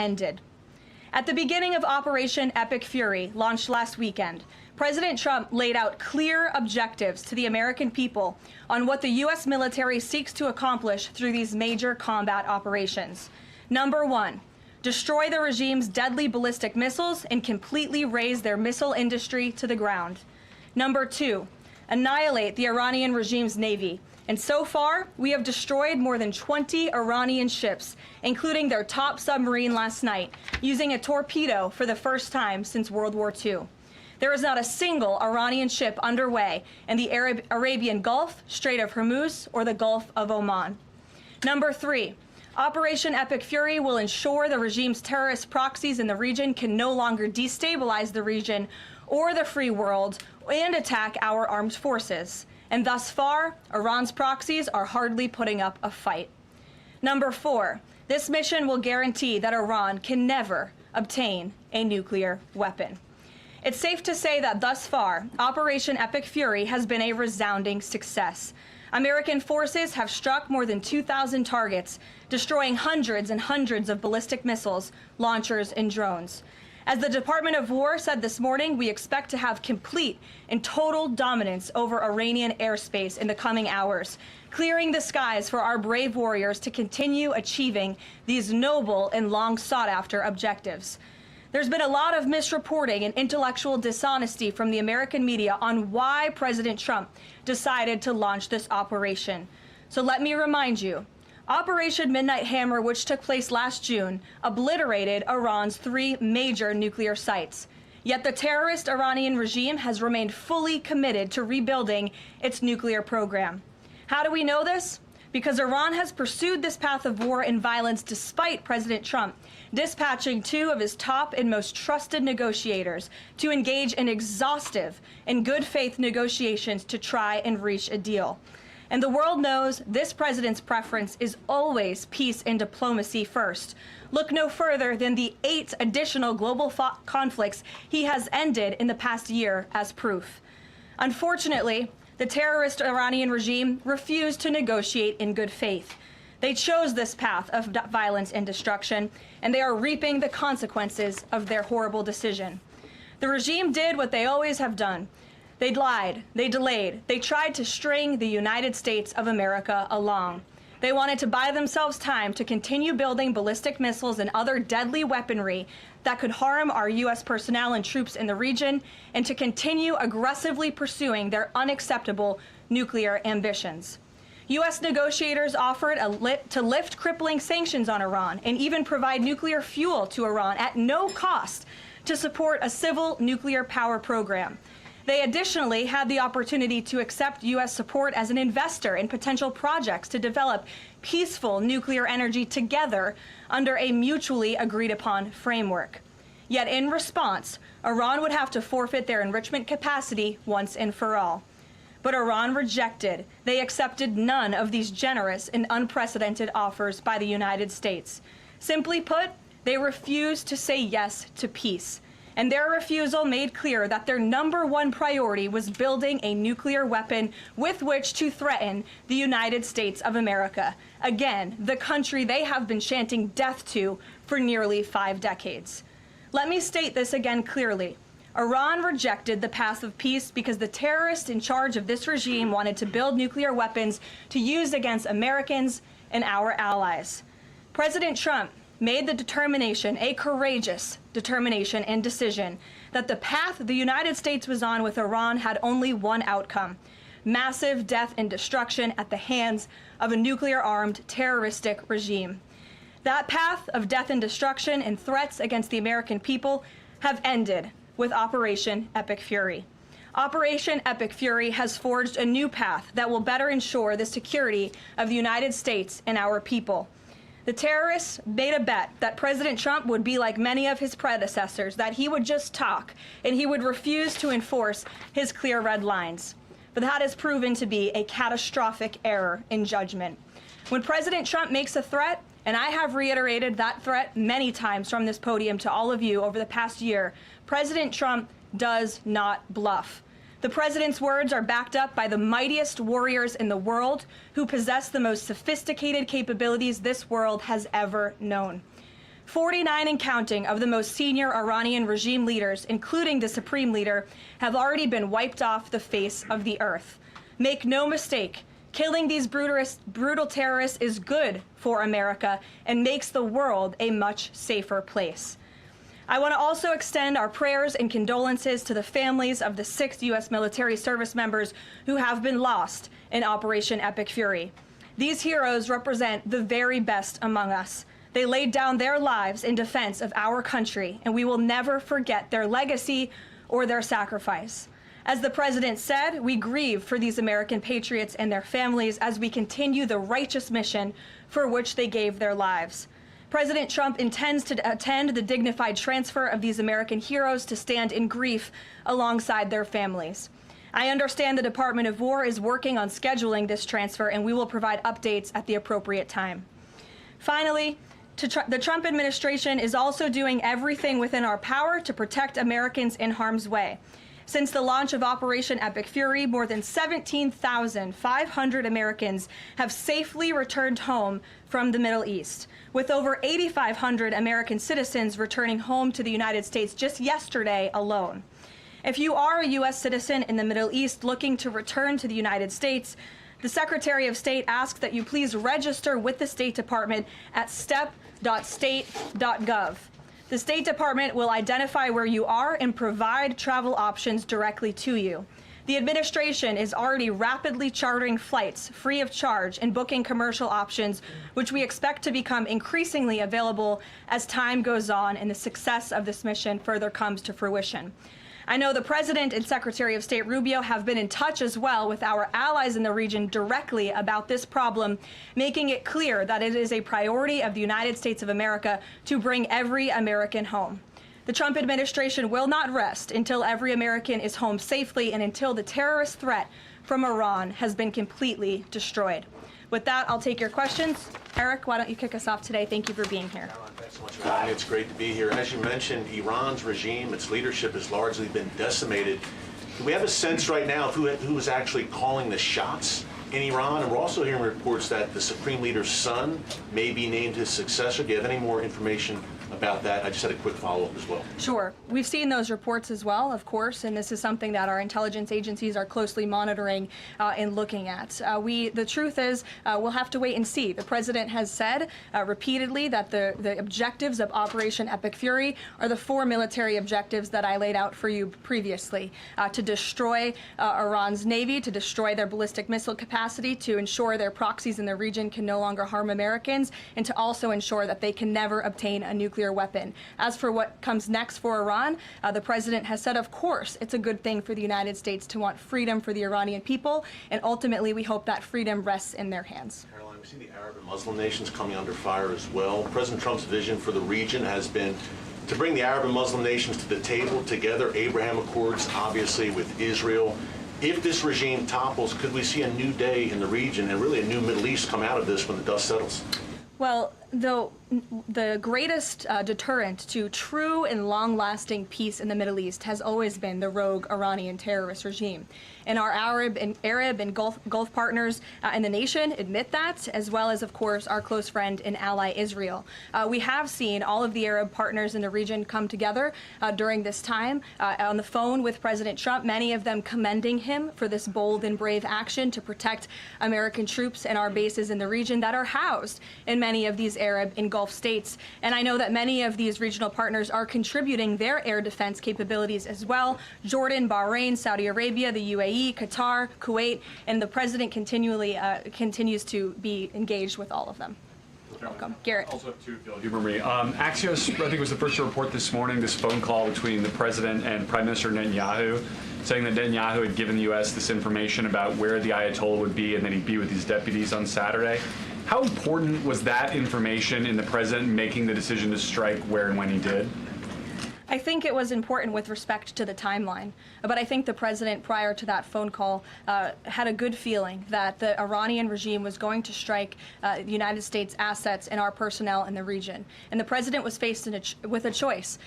ended. At the beginning of Operation Epic Fury, launched last weekend, President Trump laid out clear objectives to the American people on what the U.S. military seeks to accomplish through these major combat operations. Number one, destroy the regime's deadly ballistic missiles and completely raze their missile industry to the ground. Number two, annihilate the Iranian regime's navy. And so far, we have destroyed more than 20 Iranian ships, including their top submarine last night, using a torpedo for the first time since World War II. There is not a single Iranian ship underway in the Arabian Gulf, Strait of Hormuz, or the Gulf of Oman. Number three, Operation Epic Fury will ensure the regime's terrorist proxies in the region can no longer destabilize the region or the free world and attack our armed forces. And thus far, Iran's proxies are hardly putting up a fight. Number four, this mission will guarantee that Iran can never obtain a nuclear weapon. It's safe to say that thus far, Operation Epic Fury has been a resounding success. American forces have struck more than 2,000 targets, destroying hundreds and hundreds of ballistic missiles, launchers, and drones. As the Department of War said this morning, we expect to have complete and total dominance over Iranian airspace in the coming hours, clearing the skies for our brave warriors to continue achieving these noble and long sought-after objectives. There's been a lot of misreporting and intellectual dishonesty from the American media on why President Trump decided to launch this operation. So let me remind you, Operation Midnight Hammer, which took place last June, obliterated Iran's 3 major nuclear sites. Yet the terrorist Iranian regime has remained fully committed to rebuilding its nuclear program. How do we know this? Because Iran has pursued this path of war and violence despite President Trump dispatching 2 of his top and most trusted negotiators to engage in exhaustive and good faith negotiations to try and reach a deal. And the world knows this president's preference is always peace and diplomacy first. Look no further than the 8 additional global conflicts he has ended in the past year as proof. Unfortunately, the terrorist Iranian regime refused to negotiate in good faith. They chose this path of violence and destruction, and they are reaping the consequences of their horrible decision. The regime did what they always have done. They lied, they delayed, they tried to string the United States of America along. They wanted to buy themselves time to continue building ballistic missiles and other deadly weaponry that could harm our U.S. personnel and troops in the region, and to continue aggressively pursuing their unacceptable nuclear ambitions. U.S. negotiators offered to lift crippling sanctions on Iran and even provide nuclear fuel to Iran at no cost to support a civil nuclear power program. They additionally had the opportunity to accept U.S. support as an investor in potential projects to develop peaceful nuclear energy together under a mutually agreed-upon framework. Yet in response, Iran would have to forfeit their enrichment capacity once and for all. But Iran rejected. They accepted none of these generous and unprecedented offers by the United States. Simply put, they refused to say yes to peace. And their refusal made clear that their #1 priority was building a nuclear weapon with which to threaten the United States of America. Again, the country they have been chanting death to for nearly 5 decades. Let me state this again clearly. Iran rejected the path of peace because the terrorists in charge of this regime wanted to build nuclear weapons to use against Americans and our allies. President Trump made the determination, a courageous determination and decision, that the path the United States was on with Iran had only one outcome: massive death and destruction at the hands of a nuclear-armed terroristic regime. That path of death and destruction and threats against the American people have ended with Operation Epic Fury. Operation Epic Fury has forged a new path that will better ensure the security of the United States and our people. The terrorists made a bet that President Trump would be like many of his predecessors, that he would just talk and he would refuse to enforce his clear red lines. But that has proven to be a catastrophic error in judgment. When President Trump makes a threat, and I have reiterated that threat many times from this podium to all of you over the past year, President Trump does not bluff. The president's words are backed up by the mightiest warriors in the world who possess the most sophisticated capabilities this world has ever known. 49 and counting of the most senior Iranian regime leaders, including the supreme leader, have already been wiped off the face of the earth. Make no mistake, killing these brutal terrorists is good for America and makes the world a much safer place. I want to also extend our prayers and condolences to the families of the 6 U.S. military service members who have been lost in Operation Epic Fury. These heroes represent the very best among us. They laid down their lives in defense of our country, and we will never forget their legacy or their sacrifice. As the president said, we grieve for these American patriots and their families as we continue the righteous mission for which they gave their lives. President Trump intends to attend the dignified transfer of these American heroes to stand in grief alongside their families. I understand the Department of War is working on scheduling this transfer, and we will provide updates at the appropriate time. Finally, the Trump administration is also doing everything within our power to protect Americans in harm's way. Since the launch of Operation Epic Fury, more than 17,500 Americans have safely returned home from the Middle East, with over 8,500 American citizens returning home to the United States just yesterday alone. If you are a U.S. citizen in the Middle East looking to return to the United States, the Secretary of State asks that you please register with the State Department at step.state.gov. The State Department will identify where you are and provide travel options directly to you. The administration is already rapidly chartering flights free of charge and booking commercial options, which we expect to become increasingly available as time goes on and the success of this mission further comes to fruition. I know the President and Secretary of State Rubio have been in touch as well with our allies in the region directly about this problem, making it clear that it is a priority of the United States of America to bring every American home. The Trump administration will not rest until every American is home safely and until the terrorist threat from Iran has been completely destroyed. With that, I'll take your questions. Eric, why don't you kick us off today? Thank you for being here. Karoline, thanks so much for having me. It's great to be here. As you mentioned, Iran's regime, its leadership has largely been decimated. Do we have a sense right now of who is actually calling the shots in Iran? And we're also hearing reports that the Supreme Leader's son may be named his successor. Do you have any more information about that? I just had a quick follow-up as well. Sure. We've seen those reports as well, of course, and this is something that our intelligence agencies are closely monitoring and looking at. The truth is, we'll have to wait and see. The president has said repeatedly that the objectives of Operation Epic Fury are the 4 military objectives that I laid out for you previously: to destroy Iran's navy, to destroy their ballistic missile capacity, to ensure their proxies in the region can no longer harm Americans, and to also ensure that they can never obtain a nuclear weapon. As for what comes next for Iran, the president has said, of course, it's a good thing for the United States to want freedom for the Iranian people, and ultimately we hope that freedom rests in their hands. Karoline, we see the Arab and Muslim nations coming under fire as well. President Trump's vision for the region has been to bring the Arab and Muslim nations to the table together, Abraham Accords, obviously, with Israel. If this regime topples, could we see a new day in the region and really a new Middle East come out of this when the dust settles? Well, the greatest deterrent to true and long-lasting peace in the Middle East has always been the rogue Iranian terrorist regime. And our Arab and Gulf partners in the nation admit that, as well as, of course, our close friend and ally Israel. We have seen all of the Arab partners in the region come together during this time on the phone with President Trump, many of them commending him for this bold and brave action to protect American troops and our bases in the region that are housed in many of these Arab and Gulf states. And I know that many of these regional partners are contributing their air defense capabilities as well: Jordan, Bahrain, Saudi Arabia, the UAE, Qatar, Kuwait, and the president continues to be engaged with all of them. Welcome. Garrett. Also have two, if you'll humor me. Axios, I think, was the first to report this morning this phone call between the president and Prime Minister Netanyahu, saying that Netanyahu had given the U.S. this information about where the Ayatollah would be and that he'd be with his deputies on Saturday. How important was that information in the president making the decision to strike where and when he did? I think it was important with respect to the timeline, but I think the president, prior to that phone call, had a good feeling that the Iranian regime was going to strike the United States assets and our personnel in the region. And the president was faced with a choice.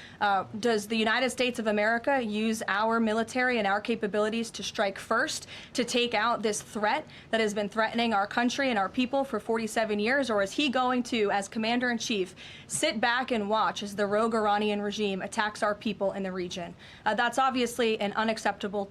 Does the United States of America use our military and our capabilities to strike first, to take out this threat that has been threatening our country and our people for 47 years, or is he going to, as commander-in-chief, sit back and watch as the rogue Iranian regime attacks our people in the region? That's obviously an unacceptable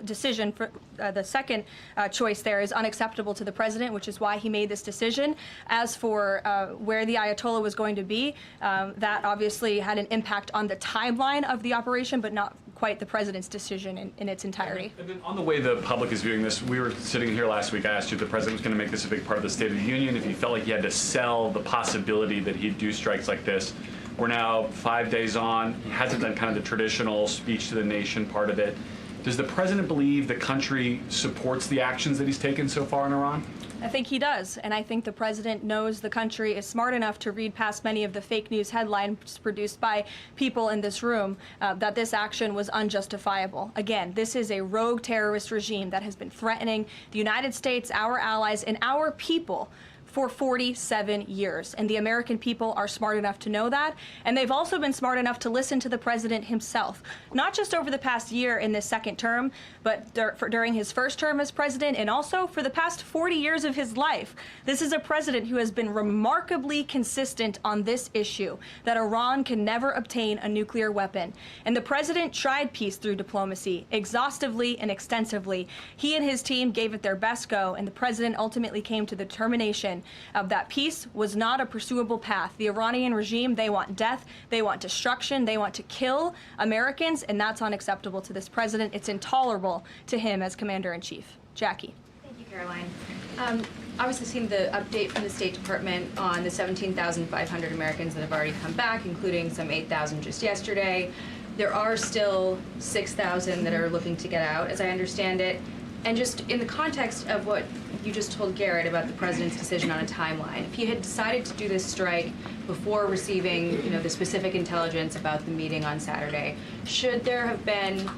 decision. For the second choice there is unacceptable to the president, which is why he made this decision. As for where the Ayatollah was going to be, that obviously had an impact on the timeline of the operation, but not quite the president's decision in its entirety. And then on the way the public is viewing this, we were sitting here last week. I asked you if the president was going to make this a big part of the State of the Union, if he felt like he had to sell the possibility that he'd do strikes like this. We're now 5 days on. He hasn't done kind of the traditional speech to the nation part of it. Does the president believe the country supports the actions that he's taken so far in Iran? I think he does, and I think the president knows the country is smart enough to read past many of the fake news headlines produced by people in this room that this action was unjustifiable. Again, this is a rogue terrorist regime that has been threatening the United States, our allies, and our people for 47 years. And the American people are smart enough to know that. And they've also been smart enough to listen to the president himself, not just over the past year in this second term, but during his first term as president, and also for the past 40 years of his life. This is a president who has been remarkably consistent on this issue, that Iran can never obtain a nuclear weapon. And the president tried peace through diplomacy, exhaustively and extensively. He and his team gave it their best go, and the president ultimately came to the determination of that peace was not a pursuable path. The Iranian regime, they want death, they want destruction, they want to kill Americans, and that's unacceptable to this president. It's intolerable to him as commander-in-chief. Jackie. Thank you, Karoline. Obviously seen the update from the State Department on the 17,500 Americans that have already come back, including some 8,000 just yesterday. There are still 6,000 that are looking to get out, as I understand it. And just in the context of what you just told Garrett about the president's decision on a timeline, if he had decided to do this strike before receiving, the specific intelligence about the meeting on Saturday, should there have been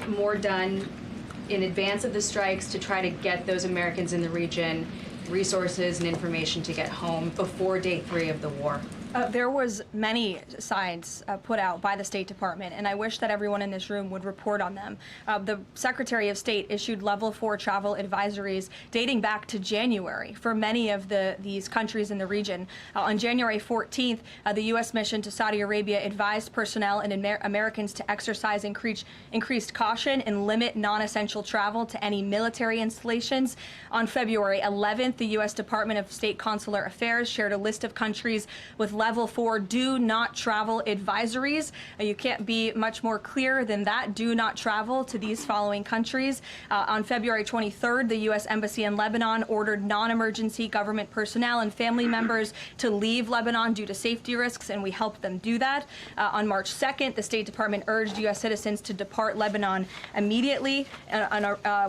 more done in advance of the strikes to try to get those Americans in the region resources and information to get home before day 3 of the war? There was many signs put out by the State Department, and I wish that everyone in this room would report on them. The Secretary of State issued level 4 travel advisories dating back to January for many of these countries in the region. On January 14th, the U.S. mission to Saudi Arabia advised personnel and Americans to exercise increased caution and limit non-essential travel to any military installations. On February 11th, the U.S. Department of State Consular Affairs shared a list of countries with level 4 do not travel advisories. You can't be much more clear than that. Do not travel to these following countries. On February 23rd, the U.S. Embassy in Lebanon ordered non-emergency government personnel and family members to leave Lebanon due to safety risks, and we helped them do that. On March 2nd, the State Department urged U.S. citizens to depart Lebanon immediately.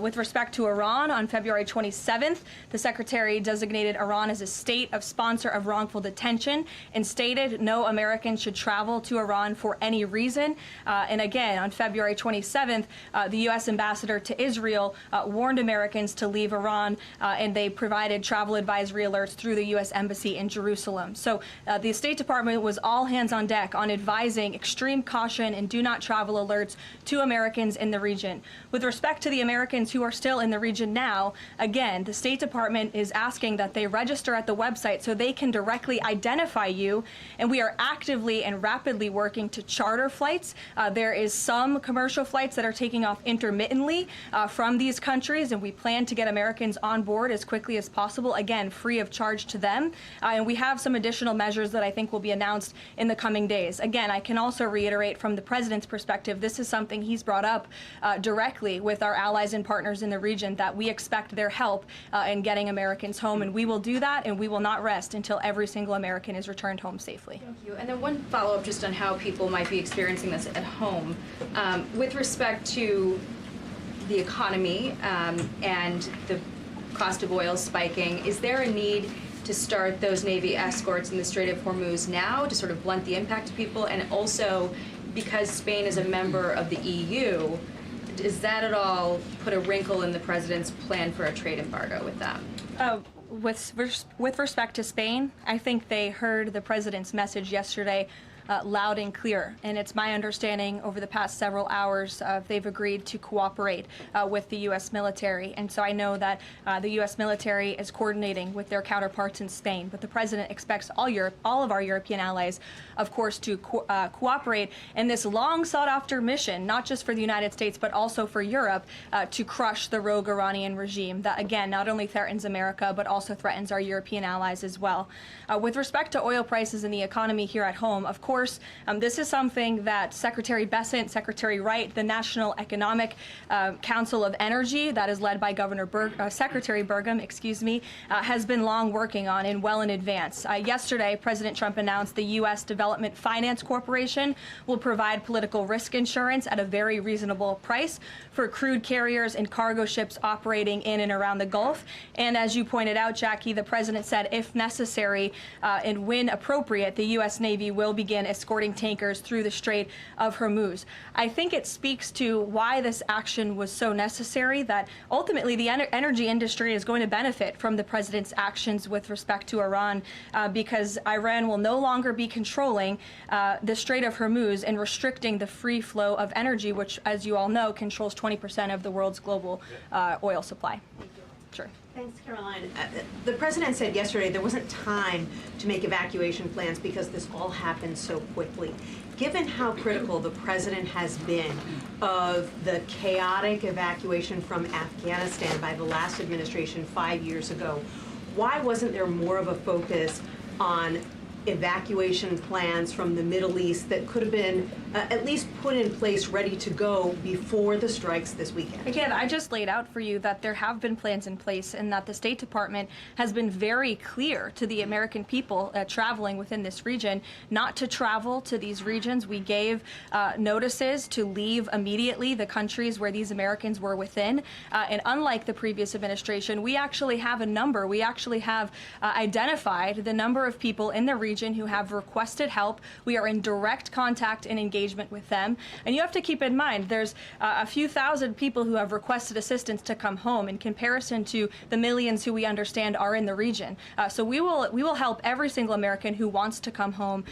With respect to Iran, on February 27th, the Secretary designated Iran as a state of sponsor of wrongful detention and stated no American should travel to Iran for any reason. And again, on February 27th, the U.S. ambassador to Israel warned Americans to leave Iran, and they provided travel advisory alerts through the U.S. Embassy in Jerusalem. So the State Department was all hands on deck on advising extreme caution and do not travel alerts to Americans in the region. With respect to the Americans who are still in the region now, again, the State Department is asking that they register at the website so they can directly identify you, and we are actively and rapidly working to charter flights. There is some commercial flights that are taking off intermittently from these countries, and we plan to get Americans on board as quickly as possible, again, free of charge to them. And we have some additional measures that I think will be announced in the coming days. Again, I can also reiterate from the president's perspective, this is something he's brought up directly with our allies and partners in the region, that we expect their help in getting Americans home, and we will do that, and we will not rest until every single American is returned home safely. Thank you. And then one follow-up just on how people might be experiencing this at home. With respect to the economy and the cost of oil spiking, is there a need to start those Navy escorts in the Strait of Hormuz now to sort of blunt the impact to people? And also, because Spain is a member of the EU, does that at all put a wrinkle in the president's plan for a trade embargo with them? With respect to Spain, I think they heard the president's message yesterday loud and clear, and it's my understanding over the past several hours they've agreed to cooperate with the U.S. military, and so I know that the U.S. military is coordinating with their counterparts in Spain, but the president expects all of our European allies, of course, to cooperate in this long sought-after mission, not just for the United States, but also for Europe, to crush the rogue Iranian regime that, again, not only threatens America, but also threatens our European allies as well. With respect to oil prices and the economy here at home, of course, this is something that Secretary Bessent, Secretary Wright, the National Economic Council of Energy, that is led by Secretary Burgum, has been long working on and well in advance. Yesterday, President Trump announced the U.S. Development Finance Corporation will provide political risk insurance at a very reasonable price for crude carriers and cargo ships operating in and around the Gulf. And as you pointed out, Jackie, the president said if necessary and when appropriate, the U.S. Navy will begin escorting tankers through the Strait of Hormuz. I think it speaks to why this action was so necessary, that ultimately the energy industry is going to benefit from the president's actions with respect to Iran, because Iran will no longer be controlling the Strait of Hormuz and restricting the free flow of energy, which, as you all know, controls 20% of the world's global oil supply. Sure. Thanks, Karoline. The president said yesterday there wasn't time to make evacuation plans because this all happened so quickly. Given how critical the president has been of the chaotic evacuation from Afghanistan by the last administration 5 years ago, why wasn't there more of a focus on evacuation plans from the Middle East that could have been at least put in place, ready to go before the strikes this weekend? Again, I just laid out for you that there have been plans in place and that the State Department has been very clear to the American people traveling within this region not to travel to these regions. We gave notices to leave immediately the countries where these Americans were within. And unlike the previous administration, we actually have a number. We actually have identified the number of people in the region who have requested help. We are in direct contact and engagement with them. And you have to keep in mind, there's a few thousand people who have requested assistance to come home in comparison to the millions who we understand are in the region. So we will help every single American who wants to come home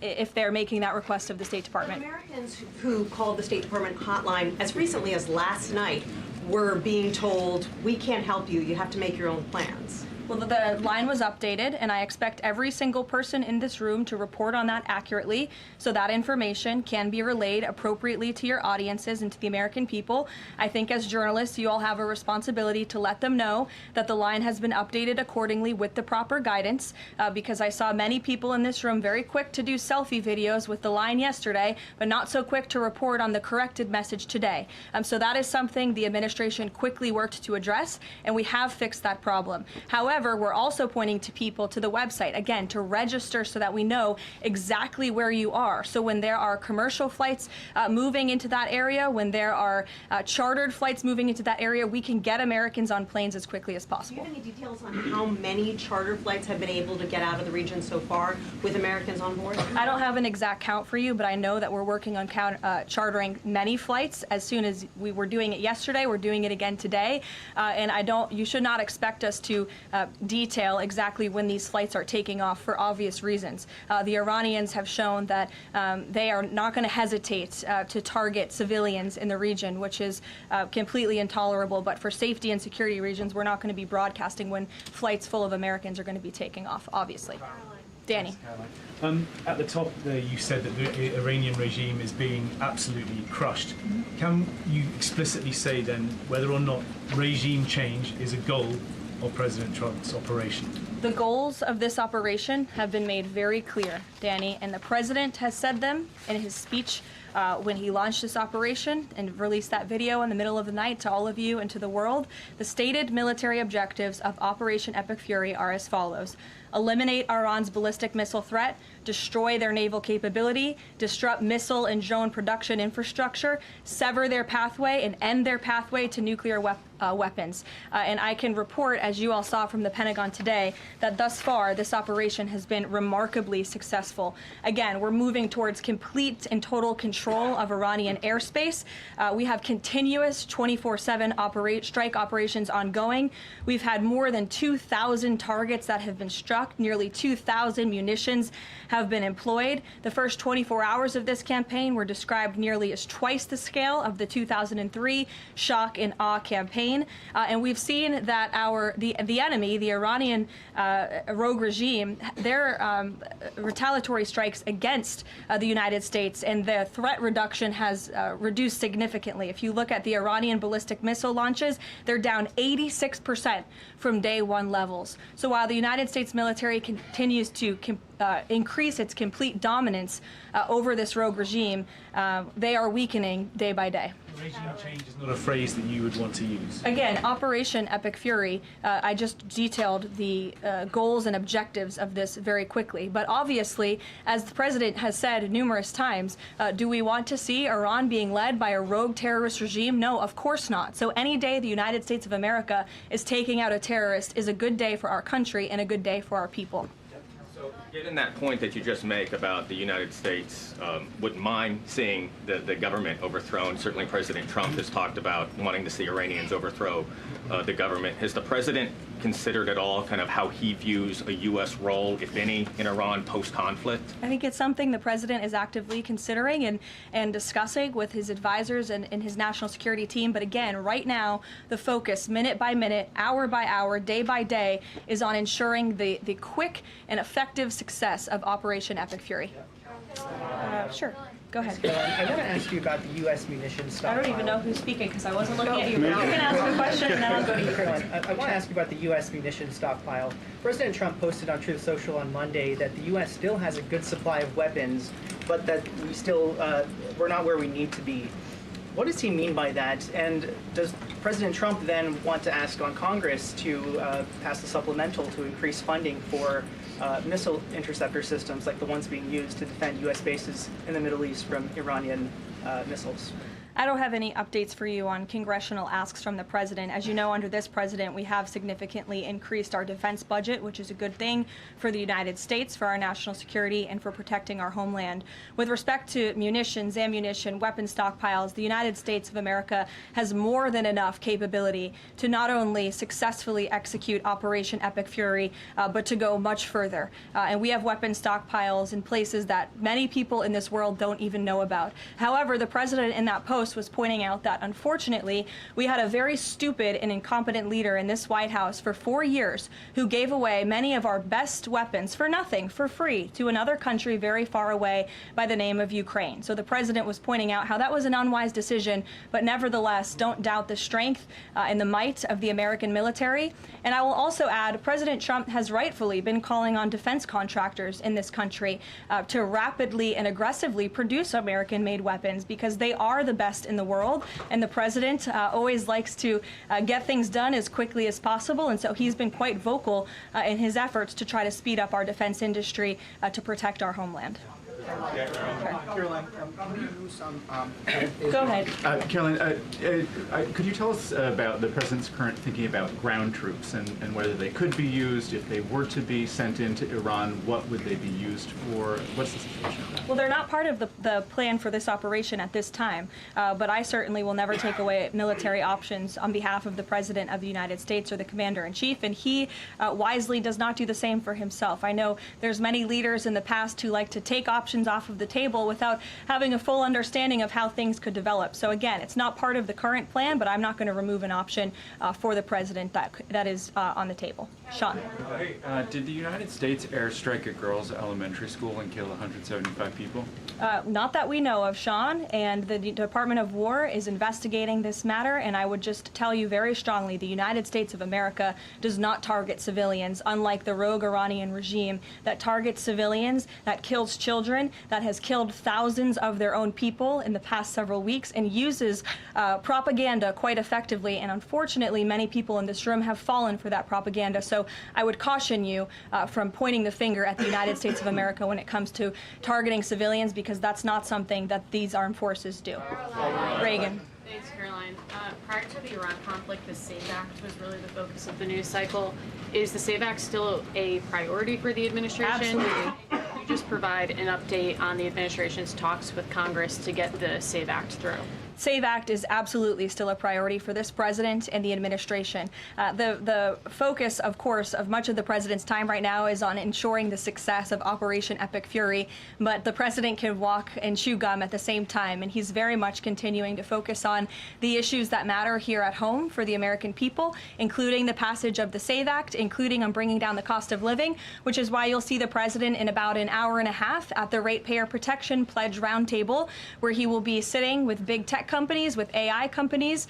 if they're making that request of the State Department. But Americans who called the State Department hotline as recently as last night were being told, we can't help you, you have to make your own plans. Well, the line was updated, and I expect every single person in this room to report on that accurately, so that information can be relayed appropriately to your audiences and to the American people. I think as journalists, you all have a responsibility to let them know that the line has been updated accordingly with the proper guidance, because I saw many people in this room very quick to do selfie videos with the line yesterday, but not so quick to report on the corrected message today. So that is something the administration quickly worked to address, and we have fixed that problem. However, we're also pointing to people to the website, again, to register so that we know exactly where you are. So when there are commercial flights moving into that area, when there are chartered flights moving into that area, we can get Americans on planes as quickly as possible. Do you have any details on how many charter flights have been able to get out of the region so far with Americans on board? I don't have an exact count for you, but I know that we're working on chartering many flights. As soon as we were doing it yesterday, we're doing it again today. And you should not expect us to detail exactly when these flights are taking off for obvious reasons. The Iranians have shown that they are not going to hesitate to target civilians in the region, which is completely intolerable. But for safety and security reasons, we're not going to be broadcasting when flights full of Americans are going to be taking off, obviously. Danny. At the top there, you said that the Iranian regime is being absolutely crushed. Can you explicitly say then whether or not regime change is a goal of President Trump's operation? The goals of this operation have been made very clear, Danny, and the president has said them in his speech when he launched this operation and released that video in the middle of the night to all of you and to the world. The stated military objectives of Operation Epic Fury are as follows. eliminate Iran's ballistic missile threat, destroy their naval capability, disrupt missile and drone production infrastructure, sever their pathway, and end their pathway to nuclear weapons. And I can report, as you all saw from the Pentagon today, that thus far this operation has been remarkably successful. Again, we're moving towards complete and total control of Iranian airspace. We have continuous 24/7 strike operations ongoing. We've had more than 2,000 targets that have been struck. Nearly 2,000 munitions have been employed. The first 24 hours of this campaign were described nearly as twice the scale of the 2003 shock and awe campaign. And we've seen that the enemy, the Iranian rogue regime, their retaliatory strikes against the United States and the threat reduction has reduced significantly. If you look at the Iranian ballistic missile launches, they're down 86% from day one levels. So while the United States military continues to increase its complete dominance over this rogue regime, they are weakening day by day. Regime change is not a phrase that you would want to use. Again, Operation Epic Fury, I just detailed the goals and objectives of this very quickly. But obviously, as the president has said numerous times, do we want to see Iran being led by a rogue terrorist regime? No, of course not. So any day the United States of America is taking out a terrorist is a good day for our country and a good day for our people. So, given that point that you just make about the United States wouldn't mind seeing the government overthrown, certainly President Trump has talked about wanting to see Iranians overthrow the government. Has the president considered at all kind of how he views a U.S. role, if any, in Iran post-conflict? I think it's something the president is actively considering and discussing with his advisors and his national security team. But again, right now, the focus, minute by minute, hour by hour, day by day, is on ensuring the quick and effective success of Operation Epic Fury. Sure. Go ahead. I want to ask you about the U.S. munition stockpile. I don't even know who's speaking because I wasn't looking at you. But you can ask a question and then I'll go to you. Karoline, I want to ask you about the U.S. munition stockpile. President Trump posted on Truth Social on Monday that the U.S. still has a good supply of weapons, but that we're not where we need to be. What does he mean by that? And does President Trump then want to ask on Congress to pass a supplemental to increase funding for missile interceptor systems like the ones being used to defend U.S. bases in the Middle East from Iranian missiles? I don't have any updates for you on congressional asks from the president. As you know, under this president, we have significantly increased our defense budget, which is a good thing for the United States, for our national security, and for protecting our homeland. With respect to munitions, ammunition, weapon stockpiles, the United States of America has more than enough capability to not only successfully execute Operation Epic Fury, but to go much further. And we have weapon stockpiles in places that many people in this world don't even know about. However, the president in that post was pointing out that, unfortunately, we had a very stupid and incompetent leader in this White House for 4 years who gave away many of our best weapons for nothing, for free, to another country very far away by the name of Ukraine. So the president was pointing out how that was an unwise decision, but nevertheless, don't doubt the strength and the might of the American military. And I will also add, President Trump has rightfully been calling on defense contractors in this country to rapidly and aggressively produce American-made weapons because they are the best in the world, and the president always likes to get things done as quickly as possible, and so he's been quite vocal in his efforts to try to speed up our defense industry to protect our homeland. Karoline, can you do some... Go ahead. Karoline, could you tell us about the president's current thinking about ground troops and whether they could be used, if they were to be sent into Iran, what would they be used for? What's the situation of that? Well, they're not part of the plan for this operation at this time, but I certainly will never take away military options on behalf of the President of the United States or the Commander-in-Chief, and he wisely does not do the same for himself. I know there's many leaders in the past who like to take options off of the table without having a full understanding of how things could develop. So again, it's not part of the current plan, but I'm not going to remove an option for the president that is on the table. Sean. Did the United States airstrike a girls' elementary school and kill 175 people? Not that we know of, Sean, and the Department of War is investigating this matter, and I would just tell you very strongly, the United States of America does not target civilians, unlike the rogue Iranian regime that targets civilians, that kills children, that has killed thousands of their own people in the past several weeks, and uses propaganda quite effectively, and unfortunately many people in this room have fallen for that propaganda. So So I would caution you from pointing the finger at the United States of America when it comes to targeting civilians, because that's not something that these armed forces do. Reagan. Thanks, Caroline. Prior to the Iran conflict, the SAVE Act was really the focus of the news cycle. Is the SAVE Act still a priority for the administration? Absolutely. Could you just provide an update on the administration's talks with Congress to get the SAVE Act through? SAVE Act is absolutely still a priority for this president and the administration. The focus, of course, of much of the president's time right now is on ensuring the success of Operation Epic Fury, but the president can walk and chew gum at the same time, and he's very much continuing to focus on the issues that matter here at home for the American people, including the passage of the SAVE Act, including on bringing down the cost of living, which is why you'll see the president in about an hour and a half at the Ratepayer Protection Pledge Roundtable, where he will be sitting with big tech companies, with AI companies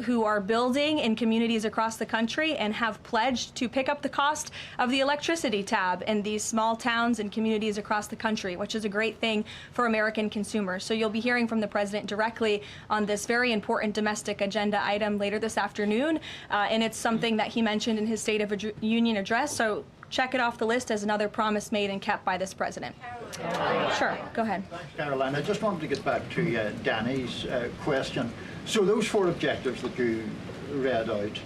who are building in communities across the country and have pledged to pick up the cost of the electricity tab in these small towns and communities across the country, which is a great thing for American consumers. So you'll be hearing from the president directly on this very important domestic agenda item later this afternoon, and it's something that he mentioned in his State of the Union address. So check it off the list as another promise made and kept by this president. Sure, go ahead. Thanks, Caroline. I just wanted to get back to Danny's question. So those 4 objectives that you read out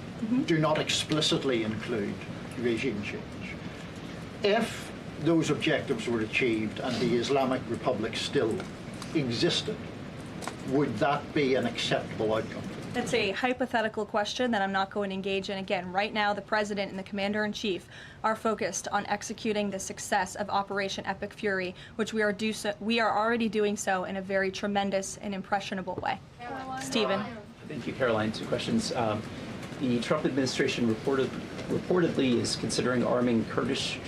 do not explicitly include regime change. If those objectives were achieved and the Islamic Republic still existed, would that be an acceptable outcome? It's a hypothetical question that I'm not going to engage in. Again, right now, the president and the commander-in-chief are focused on executing the success of Operation Epic Fury, which we are already doing so in a very tremendous and impressionable way. Stephen. Thank you, Caroline. 2 questions. The Trump administration reportedly is considering arming Kurdish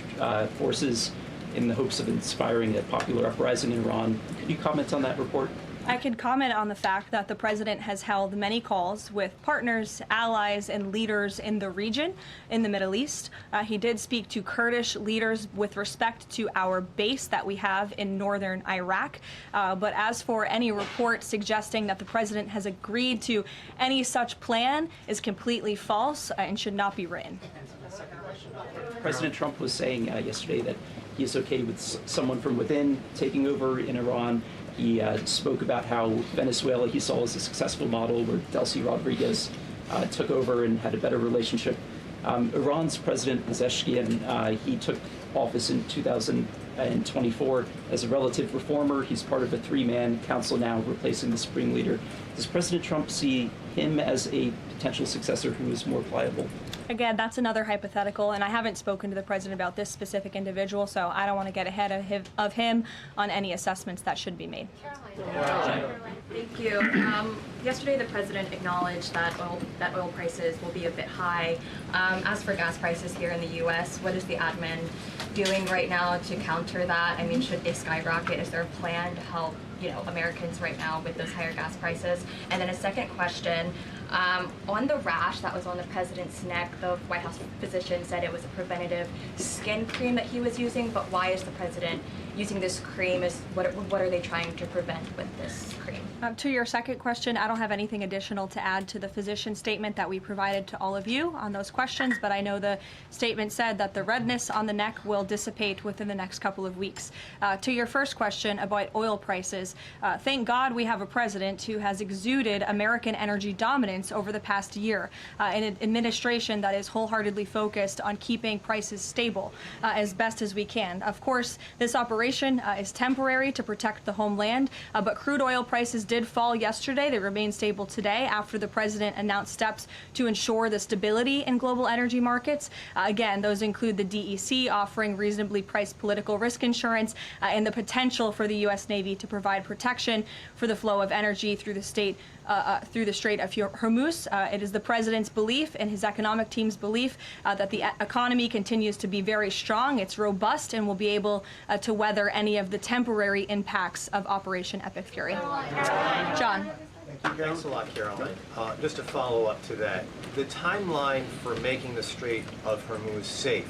forces in the hopes of inspiring a popular uprising in Iran. Could you comment on that report? I can comment on the fact that the president has held many calls with partners, allies, and leaders in the region, in the Middle East. He did speak to Kurdish leaders with respect to our base that we have in northern Iraq. But as for any report suggesting that the president has agreed to any such plan is completely false and should not be written. President Trump was saying yesterday that he is okay with someone from within taking over in Iran. He spoke about how Venezuela he saw as a successful model where Delcy Rodriguez took over and had a better relationship. Iran's President Pezeshkian, he took office in 2024 as a relative reformer. He's part of a 3-man council now replacing the supreme leader. Does President Trump see him as a potential successor who is more pliable? Again, that's another hypothetical, and I haven't spoken to the president about this specific individual, so I don't want to get ahead of him on any assessments that should be made. Thank you. Yesterday, the president acknowledged that oil prices will be a bit high. As for gas prices here in the U.S., what is the admin doing right now to counter that? I mean, should they skyrocket? Is there a plan to help, Americans right now with those higher gas prices? And then a second question. On the rash that was on the president's neck, the White House physician said it was a preventative skin cream that he was using, but why is the president using this cream? What are they trying to prevent with this cream? To your second question, I don't have anything additional to add to the physician statement that we provided to all of you on those questions, but I know the statement said that the redness on the neck will dissipate within the next couple of weeks. To your first question about oil prices, thank God we have a president who has exuded American energy dominance over the past year, an administration that is wholeheartedly focused on keeping prices stable as best as we can. Of course, this operation is temporary to protect the homeland, but crude oil prices did fall yesterday. They remain stable today after the president announced steps to ensure the stability in global energy markets. Again, those include the DEC offering reasonably priced political risk insurance and the potential for the U.S. Navy to provide protection for the flow of energy through the Strait of Hormuz. It is the president's belief and his economic team's belief that the economy continues to be very strong. It's robust and will be able to weather any of the temporary impacts of Operation Epic Fury. John. Thanks a lot, Caroline. Just to follow up to that, the timeline for making the Strait of Hormuz safe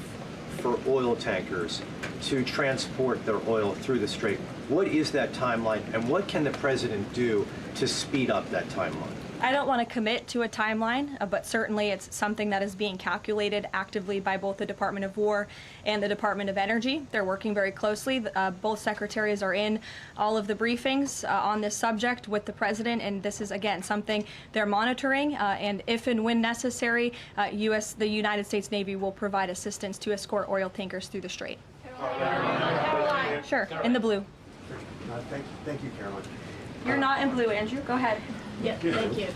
for oil tankers to transport their oil through the strait, what is that timeline and what can the president do to speed up that timeline? I don't want to commit to a timeline, but certainly it's something that is being calculated actively by both the Department of War and the Department of Energy. They're working very closely. Both secretaries are in all of the briefings on this subject with the president, and this is, again, something they're monitoring, and if and when necessary, the United States Navy will provide assistance to escort oil tankers through the Strait. Karoline. Sure, in the blue. Thank you, Caroline. You're not in blue, Andrew. Go ahead. Yeah, thank you.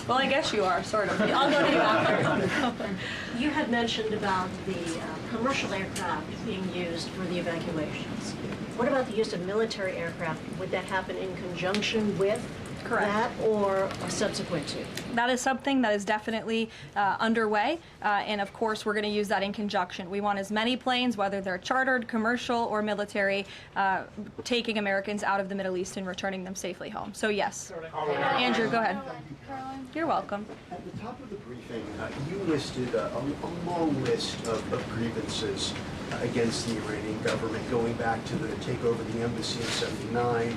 Well, I guess you are, sort of. I'll go to you after. You had mentioned about the commercial aircraft being used for the evacuations. What about the use of military aircraft? Would that happen in conjunction with that or subsequent to? That is something that is definitely underway, and of course we're going to use that in conjunction. We want as many planes, whether they're chartered, commercial, or military, taking Americans out of the Middle East and returning them safely home. So yes. Andrew, go ahead. You're welcome. At the top of the briefing, you listed a long list of grievances against the Iranian government, going back to the takeover of the embassy in '79,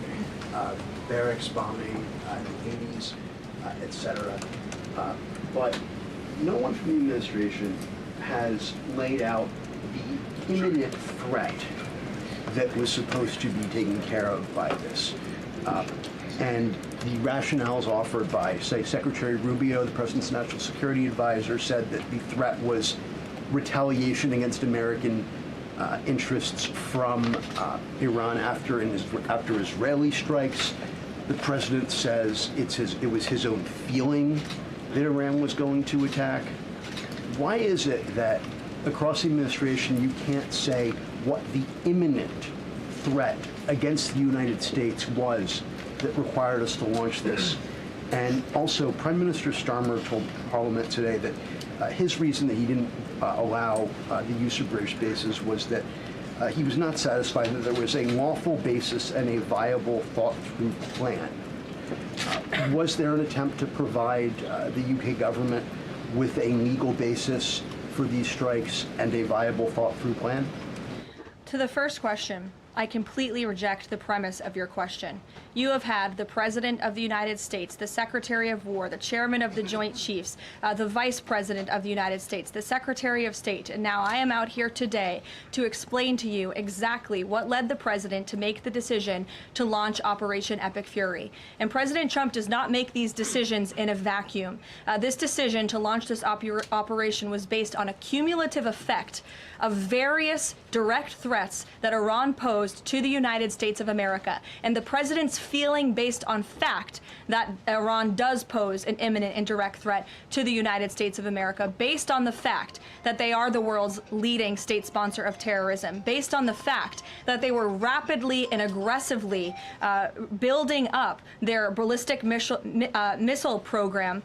barracks bombing in the 80s, etc. But no one from the administration has laid out the imminent threat that was supposed to be taken care of by this. And the rationales offered by, say, Secretary Rubio, the President's National Security Advisor, said that the threat was retaliation against American interests from Iran after Israeli strikes. The president says it was his own feeling that Iran was going to attack. Why is it that across the administration you can't say what the imminent threat against the United States was that required us to launch this? And also, Prime Minister Starmer told Parliament today that his reason that he didn't allow the use of British bases was that he was not satisfied that there was a lawful basis and a viable, thought-through plan. Was there an attempt to provide the UK government with a legal basis for these strikes and a viable, thought-through plan? To the first question, I completely reject the premise of your question. You have had the President of the United States, the Secretary of War, the Chairman of the Joint Chiefs, the Vice President of the United States, the Secretary of State, and now I am out here today to explain to you exactly what led the President to make the decision to launch Operation Epic Fury. And President Trump does not make these decisions in a vacuum. This decision to launch this operation was based on a cumulative effect of various direct threats that Iran posed to the United States of America, and the President's feeling based on fact that Iran does pose an imminent and direct threat to the United States of America, based on the fact that they are the world's leading state sponsor of terrorism, based on the fact that they were rapidly and aggressively building up their ballistic missile program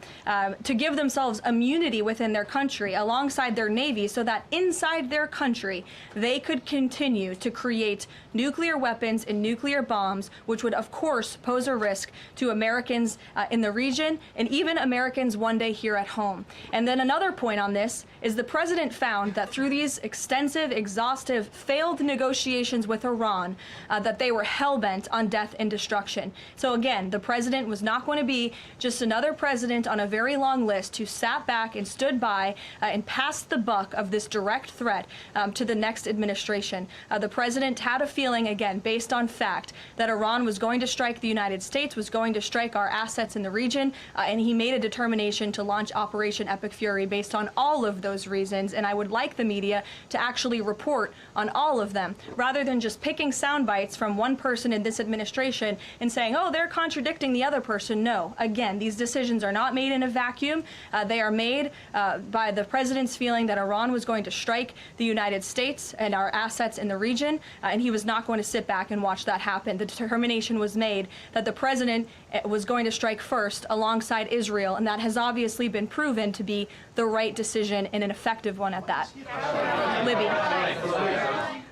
to give themselves immunity within their country alongside their navy, so that inside their country they could continue to create nuclear weapons and nuclear bombs, which would of course pose a risk to Americans in the region and even Americans one day here at home. And then another point on this is the President found that through these extensive, exhaustive, failed negotiations with Iran, that they were hell-bent on death and destruction. So again, the President was not going to be just another president on a very long list who sat back and stood by and passed the buck of this direct threat to the next administration. The President had a feeling, again, based on fact, that Iran was going to strike the United States, was going to strike our assets in the region, and he made a determination to launch Operation Epic Fury based on all of those reasons. And I would like the media to actually report on all of them, rather than just picking sound bites from one person in this administration and saying, oh, they're contradicting the other person. No, again, these decisions are not made in a vacuum. They are made by the President's feeling that Iran was going to strike the United States and our assets in the region, and he was not going to sit back and watch that happen. The determination was made that the President was going to strike first alongside Israel, and that has obviously been proven to be the right decision and an effective one at that.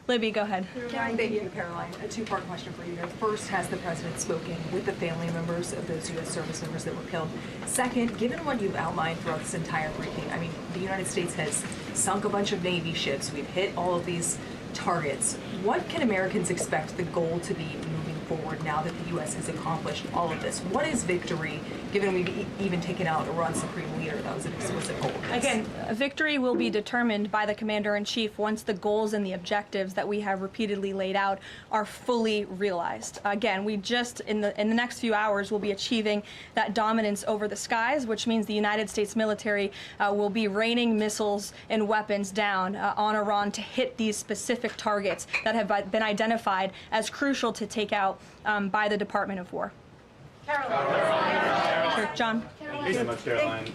Libby, go ahead. Thank you, Caroline. A two-part question for you. First, has the President spoken with the family members of those U.S. service members that were killed? Second, given what you've outlined throughout this entire briefing, I mean, the United States has sunk a bunch of Navy ships. We've hit all of these targets. What can Americans expect the goal to be moving forward now that the U.S. has accomplished all of this? What is victory, given we've even taken out Iran's supreme leader? That was an explicit goal of this. Again, victory will be determined by the commander-in-chief once the goals and the objectives that we have repeatedly laid out are fully realized. Again, we just, in the next few hours, will be achieving that dominance over the skies, which means the United States military will be raining missiles and weapons down on Iran to hit these specific targets that have been identified as crucial to take out by the Department of War. Karoline. Sure, John. Thank you so much, Caroline.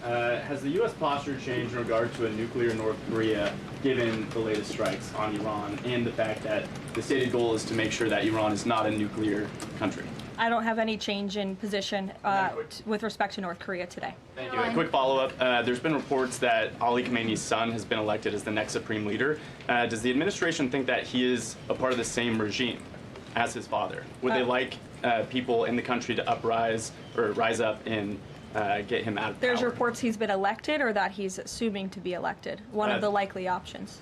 Has the U.S. posture changed in regard to a nuclear North Korea, given the latest strikes on Iran and the fact that the stated goal is to make sure that Iran is not a nuclear country? I don't have any change in position with respect to North Korea today. Thank you. A quick follow-up. There's been reports that Ali Khamenei's son has been elected as the next supreme leader. Does the administration think that he is a part of the same regime as his father? Would they like people in the country to rise up and get him out of power? There's reports he's been elected or that he's assuming to be elected. One of the likely options.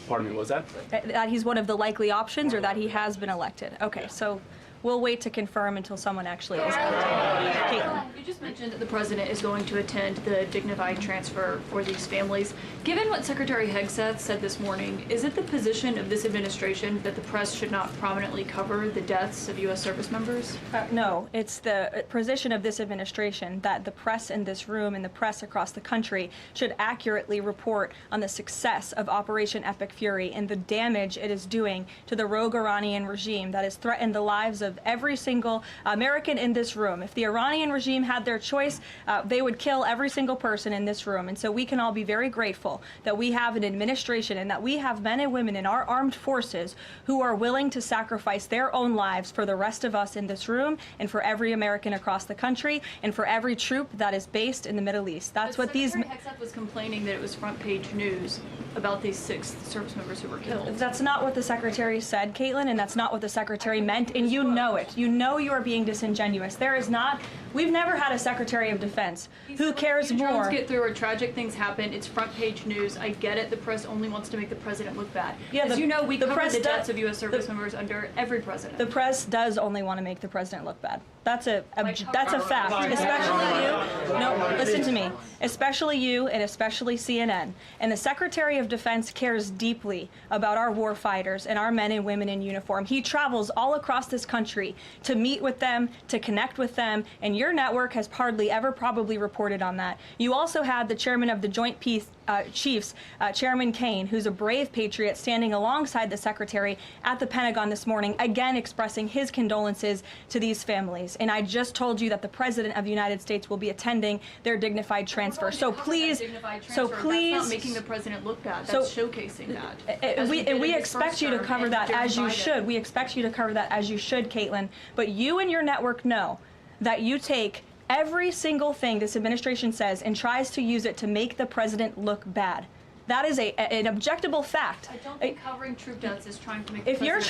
Pardon me, what was that? That he's one of the likely options or that he has been elected. Okay, so we'll wait to confirm until someone actually is elected. Caitlin. You just mentioned that the president is going to attend the dignified transfer for these families. Given what Secretary Hegseth said this morning, is it the position of this administration that the press should not prominently cover the deaths of U.S. service members? No, it's the position of this administration that the press in this room and the press across the country should accurately report on the success of Operation Epic Fury and the damage it is doing to the rogue Iranian regime that has threatened the lives of every single American in this room. If the Iranian regime had their choice, they would kill every single person in this room. And so we can all be very grateful that we have an administration and that we have men and women in our armed forces who are willing to sacrifice their own lives for the rest of us in this room and for every American across the country and for every troop that is based in the Middle East. That's what these... Secretary Hegseth was complaining that it was front page news about these 6 service members who were killed. That's not what the Secretary said, Caitlin, and that's not what the Secretary meant, and you know it. You know you are being disingenuous. There is not... We've never had a Secretary of Defense who cares more... Drones get through or tragic things happen, it's front page news. I get it, the press only wants to make the president look bad. Yeah, As you know, we cover the deaths of U.S. service members under every president. The press does only want to make the president look bad. That's a fact, especially you. No, listen to me. Especially you and especially CNN. And the Secretary of Defense cares deeply about our war fighters and our men and women in uniform. He travels all across this country to meet with them, to connect with them, and your network has hardly ever probably reported on that. You also had the chairman of the Joint Chiefs, Chairman Kane, who's a brave patriot, standing alongside the Secretary at the Pentagon this morning, again expressing his condolences to these families. And I just told you that the President of the United States will be attending their dignified transfer. So please, That's not making the president look bad. That's showcasing that. We expect you to cover that as you should. We expect you to cover that as you should, Caitlin. But you and your network know that you take every single thing this administration says and tries to use it to make the president look bad. That is an objectable fact. I don't think covering troop deaths is trying to make the If you're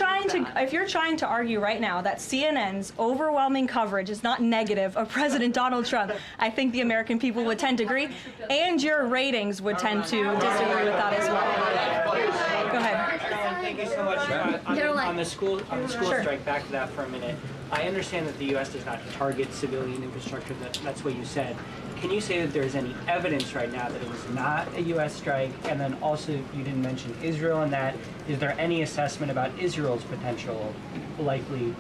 trying to argue right now that CNN's overwhelming coverage is not negative of President Donald Trump, I think the American people would tend to agree, and your ratings would tend to disagree with that as well. Go ahead. Thank you so much. On the school strike, back to that for a minute. I understand that the U.S. does not target civilian infrastructure. That's what you said. Can you say that there's any evidence right now that it was not a U.S. strike? And then also, you didn't mention Israel in that. Is there any assessment about Israel's potential likely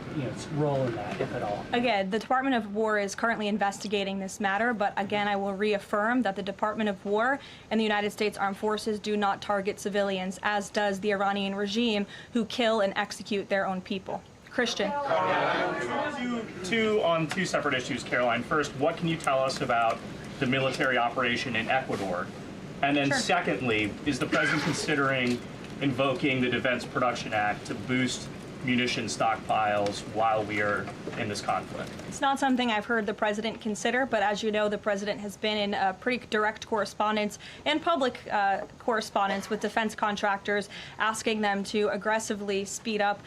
role in that, if at all? Again, the Department of War is currently investigating this matter, but again, I will reaffirm that the Department of War and the United States Armed Forces do not target civilians, as does the Iranian regime, who kill and execute their own people. Christian. On two separate issues, Caroline. First, what can you tell us about the military operation in Ecuador? And then secondly, is the president considering invoking the Defense Production Act to boost munition stockpiles while we are in this conflict? It's not something I've heard the president consider, but as you know, the president has been in pretty direct correspondence and public correspondence with defense contractors, asking them to aggressively speed up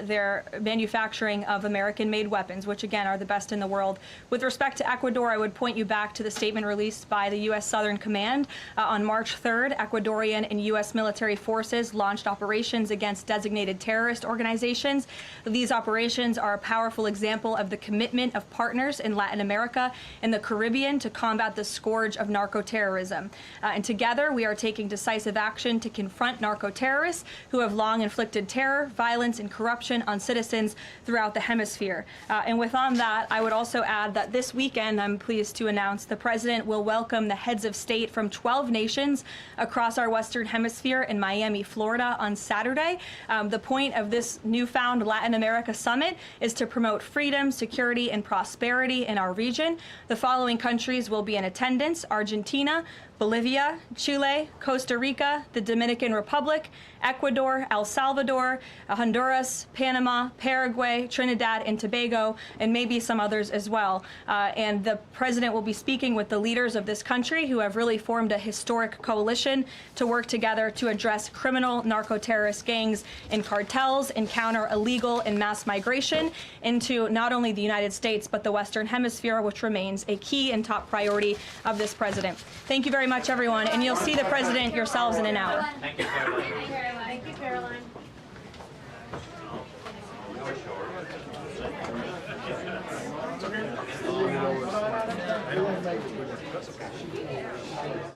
their manufacturing of American-made weapons, which again are the best in the world. With respect to Ecuador, I would point you back to the statement released by the U.S. Southern Command. On March 3rd, Ecuadorian and U.S. military forces launched operations against designated terrorist organizations operations. These operations are a powerful example of the commitment of partners in Latin America and the Caribbean to combat the scourge of narco-terrorism. And together, we are taking decisive action to confront narco-terrorists who have long inflicted terror, violence, and corruption on citizens throughout the hemisphere. And with on that, I would also add that this weekend, I'm pleased to announce, the President will welcome the heads of state from 12 nations across our Western Hemisphere in Miami, Florida on Saturday. The point of this newfound Latin America summit is to promote freedom, security, and prosperity in our region. The following countries will be in attendance: Argentina, Bolivia, Chile, Costa Rica, the Dominican Republic, Ecuador, El Salvador, Honduras, Panama, Paraguay, Trinidad and Tobago, and maybe some others as well. And the President will be speaking with the leaders of this country who have really formed a historic coalition to work together to address criminal narco-terrorist gangs and cartels and counter illegal and mass migration into not only the United States but the Western Hemisphere, which remains a key and top priority of this President. Thank you very much, everyone, and you'll see the President yourselves in an hour. Thank you, Karoline. Thank you, Karoline. Okay.